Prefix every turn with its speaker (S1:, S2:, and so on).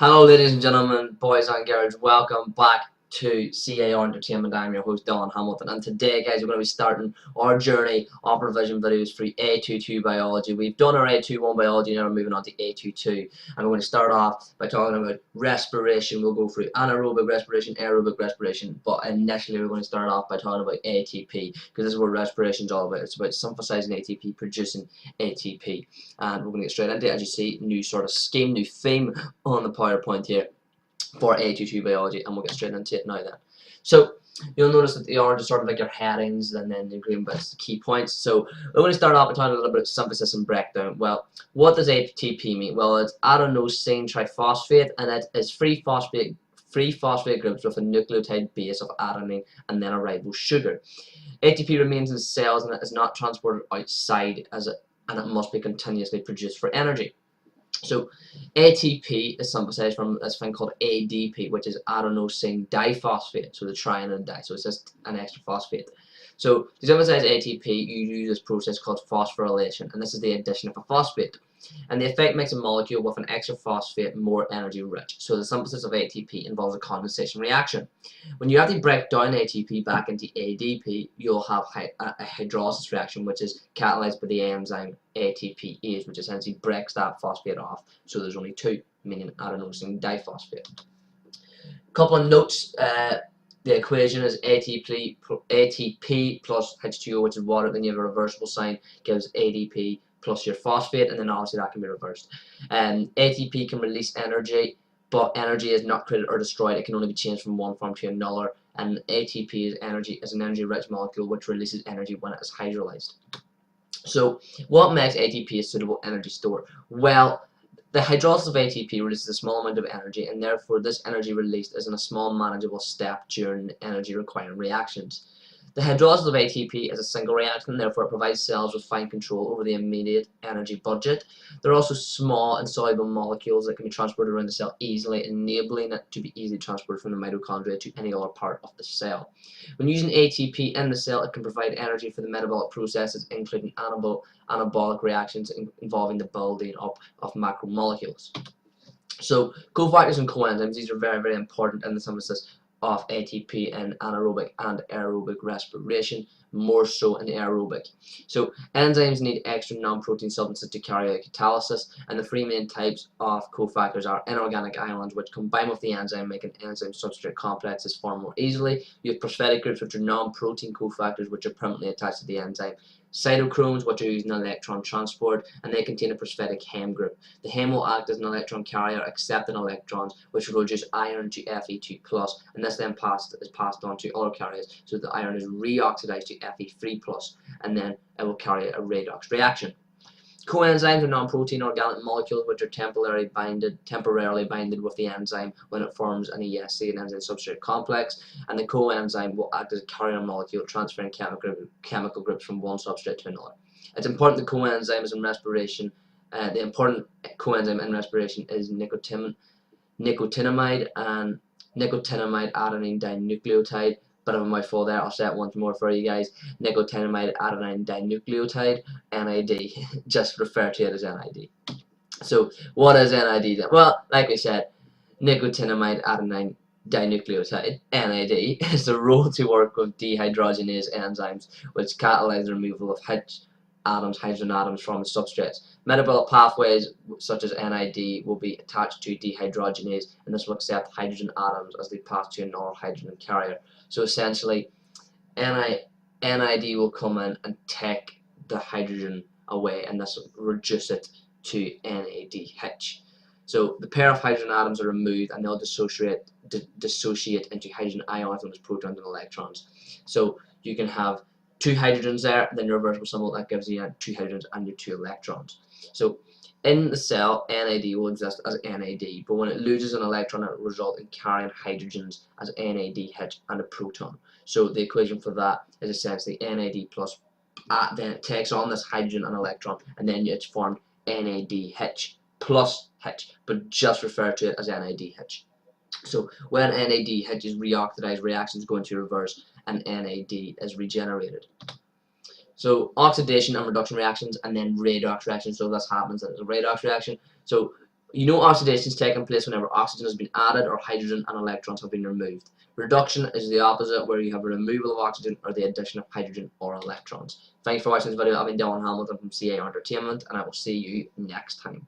S1: Hello ladies and gentlemen, boys and girls, welcome back to C.A.R. Entertainment. I'm your host Don Hamilton, and today guys we're going to be starting our journey of revision videos for A22 biology. We've done our A21 biology, now we're moving on to A22, and we're going to start off by talking about respiration. We'll go through anaerobic respiration, aerobic respiration, but initially we're going to start off by talking about ATP, because this is what respiration is all about. It's about synthesizing ATP, producing ATP, and we're going to get straight into it. As you see, new sort of scheme, new theme on the PowerPoint here for A22 biology, and we'll get straight into it now then. So you'll notice that the orange is sort of like your headings, and then the green bit's the key points. So we're going to start off by talking a little bit about synthesis and breakdown. Well, what does ATP mean? Well, it's adenosine triphosphate, and it is free phosphate groups with a nucleotide base of adenine and then a ribose sugar. ATP remains in cells and it is not transported outside and it must be continuously produced for energy. So ATP is synthesized from this thing called ADP, which is adenosine diphosphate, so the triene and di, so it's just an extra phosphate. So to synthesize ATP, you use this process called phosphorylation, and this is the addition of a phosphate. And the effect makes a molecule with an extra phosphate more energy rich. So the synthesis of ATP involves a condensation reaction. When you have to break down ATP back into ADP, you'll have a hydrolysis reaction, which is catalyzed by the enzyme ATPase, which essentially breaks that phosphate off. So there's only two, meaning adenosine diphosphate. A couple of notes. The equation is ATP plus H2O, which is water. Then you have a reversible sign, gives ADP plus your phosphate, and then obviously that can be reversed. ATP can release energy, but energy is not created or destroyed. It can only be changed from one form to another. And ATP is an energy-rich molecule which releases energy when it is hydrolyzed. So what makes ATP a suitable energy store? Well, the hydrolysis of ATP releases a small amount of energy, and therefore this energy released is in a small manageable step during energy requiring reactions. The hydrolysis of ATP is a single reaction, and therefore it provides cells with fine control over the immediate energy budget. There are also small insoluble molecules that can be transported around the cell easily, enabling it to be easily transported from the mitochondria to any other part of the cell. When using ATP in the cell, it can provide energy for the metabolic processes, including anabolic reactions involving the building up of macromolecules. So cofactors and coenzymes, these are very, very important in the synthesis of ATP in anaerobic and aerobic respiration, more so in aerobic. So enzymes need extra non-protein substances to carry out catalysis, and the three main types of cofactors are inorganic ions, which combine with the enzyme, making enzyme substrate complexes form more easily. You have phosphatic groups, which are non-protein cofactors, which are permanently attached to the enzyme. Cytochromes, which are used in electron transport, and they contain a phosphatic heme group. The heme will act as an electron carrier, accepting electrons, which will reduce iron to Fe2+, and this then is passed on to other carriers, so the iron is reoxidized to Fe3+, and then it will carry a redox reaction. Coenzymes are non-protein organic molecules which are temporarily binded with the enzyme when it forms an ESC, an enzyme substrate complex, and the coenzyme will act as a carrier molecule, transferring chemical groups from one substrate to another. It's important the coenzyme is in respiration. The important coenzyme in respiration is nicotinamide adenine dinucleotide. Bit of a mouthful there, I'll say it once more for you guys. Nicotinamide adenine dinucleotide, NAD. Just refer to it as NAD. So what is NAD then? Well, like I said, nicotinamide adenine dinucleotide, NAD, is the role to work with dehydrogenase enzymes, which catalyze the removal of hydrogen atoms from the substrates. Metabolic pathways such as NAD will be attached to dehydrogenase, and this will accept hydrogen atoms as they pass to another hydrogen carrier. So essentially, NAD will come in and take the hydrogen away, and this will reduce it to NADH. So the pair of hydrogen atoms are removed, and they'll dissociate into hydrogen ions known as protons and electrons. So you can have two hydrogens there, then your reversible symbol that gives you two hydrogens and your two electrons. So in the cell, NAD will exist as NAD, but when it loses an electron, it will result in carrying hydrogens as NADH and a proton. So the equation for that is essentially NAD plus, then it takes on this hydrogen and electron, and then it's formed NADH plus H, but just refer to it as NADH. So when NADH is reoxidized, reactions go into reverse, and NAD is regenerated. So oxidation and reduction reactions, and then redox reactions. So this happens as a redox reaction. So You know oxidation is taking place whenever oxygen has been added or hydrogen and electrons have been removed. Reduction is the opposite, where you have a removal of oxygen or the addition of hydrogen or electrons. Thanks for watching this video. I've been Dylan Hamilton from C.A.R Entertainment, and I will see you next time.